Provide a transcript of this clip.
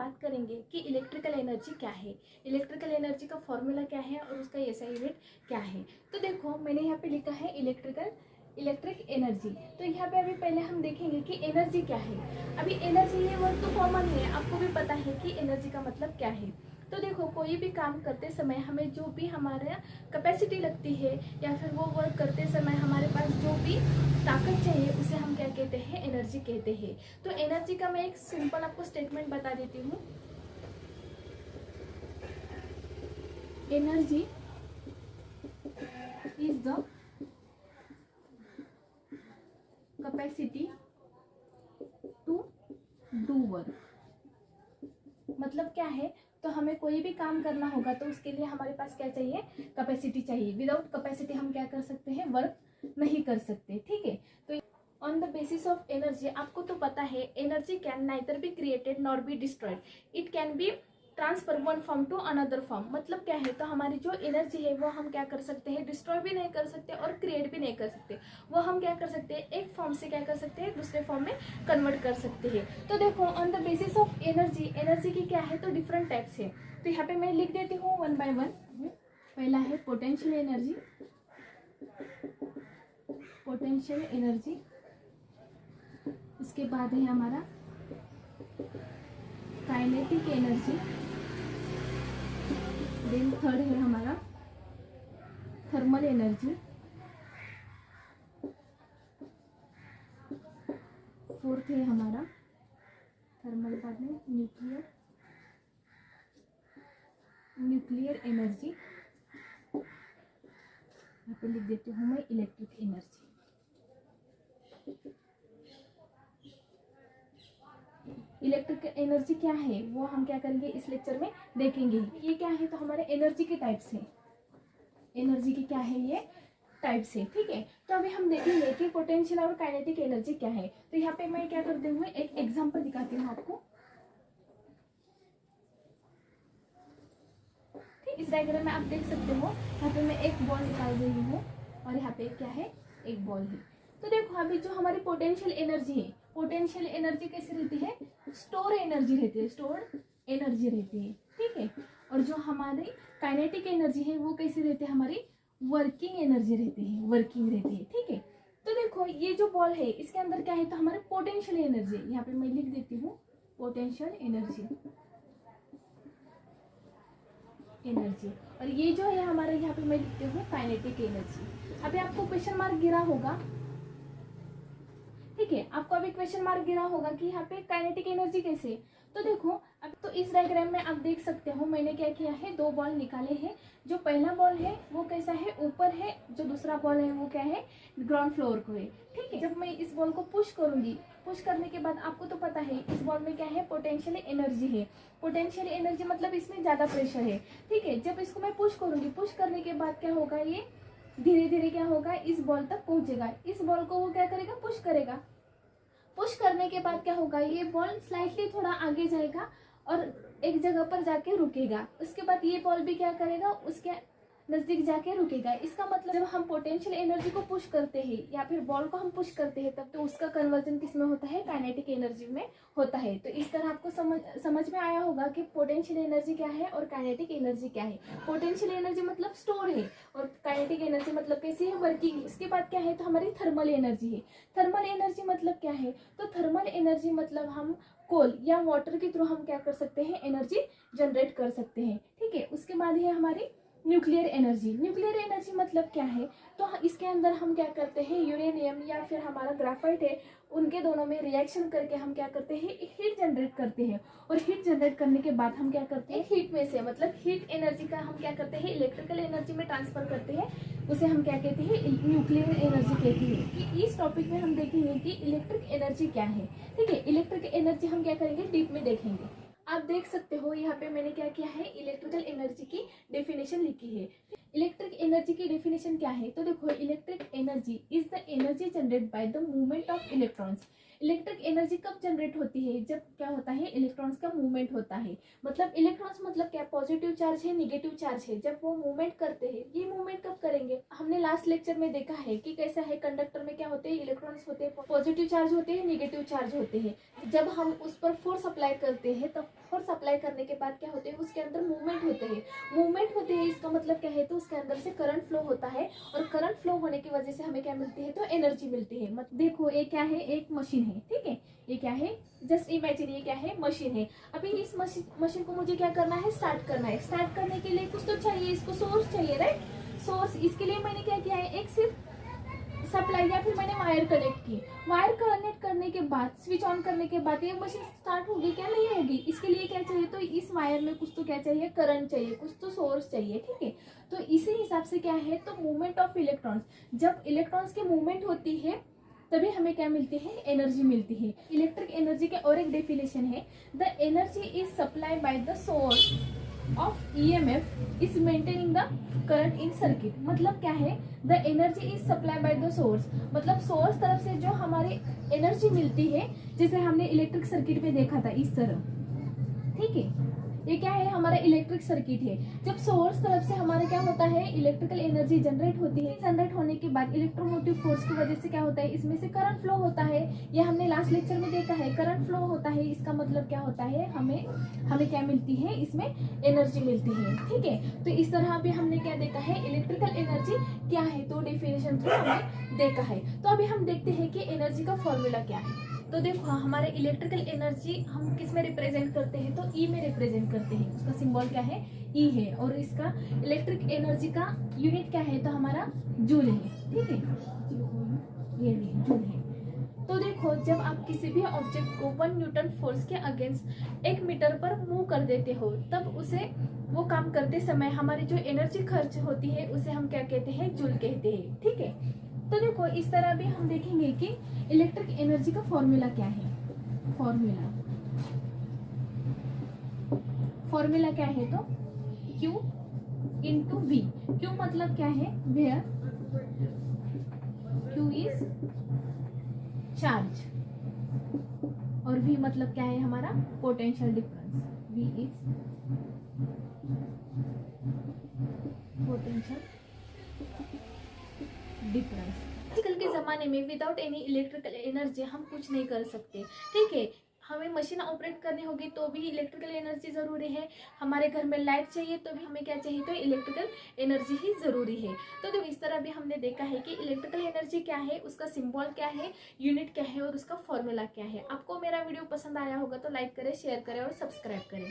बात करेंगे कि इलेक्ट्रिकल एनर्जी क्या है, इलेक्ट्रिकल एनर्जी का फॉर्मूला क्या है और उसका एसआई यूनिट क्या है। तो देखो मैंने यहाँ पे लिखा है इलेक्ट्रिक एनर्जी। तो यहाँ पे अभी पहले हम देखेंगे कि एनर्जी क्या है। अभी एनर्जी ये वर्ड तो कॉमन है, आपको भी पता है कि एनर्जी का मतलब क्या है। तो देखो कोई भी काम करते समय हमें जो भी हमारा कैपेसिटी लगती है या फिर वो वर्क करते समय हमारे पास जो भी ताकत चाहिए उसे हम क्या कहते हैं, एनर्जी कहते हैं। तो एनर्जी का मैं एक सिंपल आपको स्टेटमेंट बता देती हूँ। Energy is the capacity to do work. मतलब क्या है, तो हमें कोई भी काम करना होगा तो उसके लिए हमारे पास क्या चाहिए, कैपेसिटी चाहिए। विदाउट कैपेसिटी हम क्या कर सकते हैं, वर्क नहीं कर सकते। ठीक है, तो on the basis of energy, आपको तो पता है energy can neither be created nor be destroyed, it can be transfer one form to another form. मतलब क्या है, तो हमारी जो एनर्जी है वो हम क्या कर सकते हैं, डिस्ट्रॉय भी नहीं कर सकते और क्रिएट भी नहीं कर सकते। वो हम क्या कर सकते हैं, एक फॉर्म से क्या कर सकते हैं, दूसरे फॉर्म में कन्वर्ट कर सकते हैं। तो देखो on the basis of energy, energy की क्या है, तो डिफरेंट टाइप्स है। तो यहाँ पे मैं लिख देती हूँ वन बाय वन। पहला है पोटेंशियल एनर्जी, पोटेंशियल एनर्जी। उसके बाद है हमारा काइनेटिक एनर्जी। देन थर्ड है हमारा थर्मल एनर्जी। फोर्थ है हमारा थर्मल, बाद में न्यूक्लियर एनर्जी। यहाँ पे लिख देती हूँ मैं इलेक्ट्रिक एनर्जी। इलेक्ट्रिक एनर्जी क्या है वो हम क्या करेंगे, इस लेक्चर में देखेंगे। ये क्या है, तो हमारे एनर्जी के टाइप्स है। एनर्जी की क्या है, ये टाइप्स है। ठीक है, तो अभी हम देखेंगे कि पोटेंशियल और काइनेटिक एनर्जी क्या है। तो यहाँ पे मैं क्या करती हूँ, एक एग्जांपल दिखाती हूँ आपको। ठीक, इस डायग्राम में आप देख सकते हो, यहाँ पे मैं एक बॉल निकाल रही हूँ और यहाँ पे क्या है, एक बॉल है। तो देखो अभी जो हमारी पोटेंशियल एनर्जी है, पोटेंशियल एनर्जी कैसे रहती है, स्टोर एनर्जी रहती है, स्टोर एनर्जी रहती है। ठीक है, और जो हमारी काइनेटिक एनर्जी है वो कैसी रहती है, हमारी वर्किंग एनर्जी रहती है, वर्किंग रहती है। ठीक है, तो देखो ये जो बॉल है इसके अंदर क्या है, तो हमारे पोटेंशियल एनर्जी, यहाँ पे मैं लिख देती हूँ पोटेंशियल एनर्जी, एनर्जी। और ये जो है हमारे यहाँ पे मैं लिखती हूँ काइनेटिक एनर्जी। अभी आपको क्वेश्चन मार्क गिरा होगा, ठीक है, आपको अभी क्वेश्चन मार्क गिरा होगा कि यहाँ पे काइनेटिक एनर्जी कैसे। तो देखो अब तो इस डायग्राम में आप देख सकते हो मैंने क्या किया है, दो बॉल निकाले हैं। जो पहला बॉल है वो कैसा है, ऊपर है। जो दूसरा बॉल है वो क्या है, ग्राउंड फ्लोर को है। ठीक है, जब मैं इस बॉल को पुश करूंगी, पुश करने के बाद आपको तो पता है इस बॉल में क्या है, पोटेंशियल एनर्जी है। पोटेंशियल एनर्जी मतलब इसमें ज्यादा प्रेशर है। ठीक है, जब इसको मैं पुश करूंगी, पुश करने के बाद क्या होगा, ये धीरे धीरे क्या होगा, इस बॉल तक पहुंचेगा। इस बॉल को वो क्या करेगा, पुश करेगा। पुश करने के बाद क्या होगा, ये बॉल स्लाइटली थोड़ा आगे जाएगा और एक जगह पर जाके रुकेगा। उसके बाद ये बॉल भी क्या करेगा, उसके नजदीक जाके रुकेगा। इसका मतलब जब हम पोटेंशियल एनर्जी को पुश करते हैं या फिर बॉल को हम पुश करते हैं तब तो उसका कन्वर्जन किस में होता है, काइनेटिक एनर्जी में होता है। तो इस तरह आपको समझ में आया होगा कि पोटेंशियल एनर्जी क्या है और काइनेटिक एनर्जी क्या है। पोटेंशियल एनर्जी मतलब स्टोर है और काइनेटिक एनर्जी मतलब कैसी है, वर्किंग। इसके बाद क्या है, तो हमारी थर्मल एनर्जी है। थर्मल एनर्जी मतलब क्या है, तो थर्मल एनर्जी मतलब हम कोल या वाटर के थ्रू हम क्या कर सकते हैं, एनर्जी जनरेट कर सकते हैं। ठीक है, उसके बाद है हमारी न्यूक्लियर एनर्जी। न्यूक्लियर एनर्जी मतलब क्या है, तो इसके अंदर हम क्या करते हैं, यूरेनियम या फिर हमारा ग्राफाइट है, उनके दोनों में रिएक्शन करके हम क्या करते हैं, हीट जनरेट करते हैं। और हीट जनरेट करने के बाद हम क्या करते हैं, हीट में से मतलब हीट एनर्जी का हम क्या करते हैं, इलेक्ट्रिकल एनर्जी में ट्रांसफर करते हैं। उसे हम क्या कहते हैं, न्यूक्लियर एनर्जी कहते हैं। कि इस टॉपिक में हम देखेंगे कि इलेक्ट्रिक एनर्जी क्या है। ठीक है, इलेक्ट्रिक एनर्जी हम क्या करेंगे, डीप में देखेंगे। आप देख सकते हो यहाँ पे मैंने क्या किया है, इलेक्ट्रिकल एनर्जी की डेफिनेशन लिखी है। इलेक्ट्रिक एनर्जी की डेफिनेशन क्या है, तो देखो electric energy is the energy generated by the movement of electrons. Electric energy कब जनरेट होती है, जब क्या होता है, इलेक्ट्रॉन्स का मूवमेंट होता है। मतलब इलेक्ट्रॉन्स मतलब क्या, पॉजिटिव चार्ज है, निगेटिव चार्ज है, जब वो मूवमेंट करते हैं। ये मूवमेंट कब करेंगे, हमने लास्ट लेक्चर में देखा है कि कैसा है, कंडक्टर में क्या होते हैं, इलेक्ट्रॉन्स होते हैं, पॉजिटिव चार्ज होते हैं, निगेटिव चार्ज होते हैं। जब हम उस पर फोर्स अप्लाई करते हैं, तो फोर्स अप्लाई करने के बाद क्या होते हैं, उसके अंदर मूवमेंट होते हैं। मूवमेंट होते हैं इसका मतलब क्या है, तो उसके अंदर से करंट फ्लो होता है, और करंट फ्लो होने की वजह से हमें क्या मिलती है, तो एनर्जी मिलती है। देखो ये क्या है, एक मशीन है, ठीक है, ये क्या है, जस्ट इमेजिन ये क्या है, मशीन है। अभी इस मशीन को मुझे क्या करना है, स्टार्ट करना है। स्टार्ट करने के लिए कुछ तो चाहिए, इसको सोर्स चाहिए, राइट। सोर्स, इसके लिए मैंने क्या किया है, एक सिर्फ सप्लाई या फिर मैंने वायर कनेक्ट की। वायर कनेक्ट करने के बाद, स्विच ऑन करने के बाद ये मशीन स्टार्ट होगी क्या, नहीं होगी। इसके लिए क्या चाहिए, तो इस वायर में कुछ तो क्या चाहिए, करंट चाहिए, कुछ तो सोर्स चाहिए, ठीक है। तो इसी हिसाब से क्या है, तो मूवमेंट ऑफ इलेक्ट्रॉन्स, जब इलेक्ट्रॉन्स की मूवमेंट होती है तभी हमें क्या मिलती है, एनर्जी मिलती है। इलेक्ट्रिक एनर्जी के और एक डेफिनेशन है, the energy is supply by the source of EMF is maintaining the current in circuit. मतलब क्या है, the energy is supply by the source, मतलब सोर्स तरफ से जो हमारी एनर्जी मिलती है, जैसे हमने इलेक्ट्रिक सर्किट में देखा था इस तरह, ठीक है। ये क्या है, हमारा इलेक्ट्रिक सर्किट है। जब सोर्स तरफ से हमारा क्या होता है, इलेक्ट्रिकल एनर्जी जनरेट होती है। जनरेट होने के बाद इलेक्ट्रोमोटिव फोर्स की वजह से क्या होता है, इसमें से करंट फ्लो होता है। ये हमने लास्ट लेक्चर में देखा है, करंट फ्लो होता है। इसका मतलब क्या होता है, हमें क्या मिलती है, इसमें एनर्जी मिलती है, ठीक है। तो इस तरह भी हमने क्या देखा है, इलेक्ट्रिकल एनर्जी क्या है, तो डेफिनेशन थ्रू हमने देखा है। तो अभी हम देखते हैं कि एनर्जी का फॉर्मूला क्या है। तो देखो हमारे इलेक्ट्रिकल एनर्जी हम किस में रिप्रेजेंट करते हैं, तो ई में रिप्रेजेंट करते हैं। उसका सिंबल क्या है, ई है। और इसका इलेक्ट्रिक एनर्जी का यूनिट क्या है, तो हमारा जूल है, ठीक है, ये जूल है। तो देखो जब आप किसी भी ऑब्जेक्ट को 1 न्यूटन फोर्स के अगेंस्ट 1 मीटर पर मूव कर देते हो, तब उसे वो काम करते समय हमारी जो एनर्जी खर्च होती है उसे हम क्या कहते हैं, जूल कहते हैं, ठीक है। तो देखो इस तरह भी हम देखेंगे कि इलेक्ट्रिक एनर्जी का फॉर्मूला क्या है। फॉर्मूला क्या है, तो Q इंटू V। Q मतलब क्या है, वेयर Q इज चार्ज, और V मतलब क्या है, हमारा potential difference. V is potential difference. आजकल के ज़माने में विदाउट एनी इलेक्ट्रिकल एनर्जी हम कुछ नहीं कर सकते, ठीक है। हमें मशीन ऑपरेट करनी होगी तो भी इलेक्ट्रिकल एनर्जी ज़रूरी है। हमारे घर में लाइट चाहिए तो भी हमें क्या चाहिए, तो इलेक्ट्रिकल एनर्जी ही ज़रूरी है। तो इस तरह भी हमने देखा है कि इलेक्ट्रिकल एनर्जी क्या है, उसका सिंबल क्या है, यूनिट क्या है, और उसका फॉर्मूला क्या है। आपको मेरा वीडियो पसंद आया होगा तो लाइक करें, शेयर करें और सब्सक्राइब करें।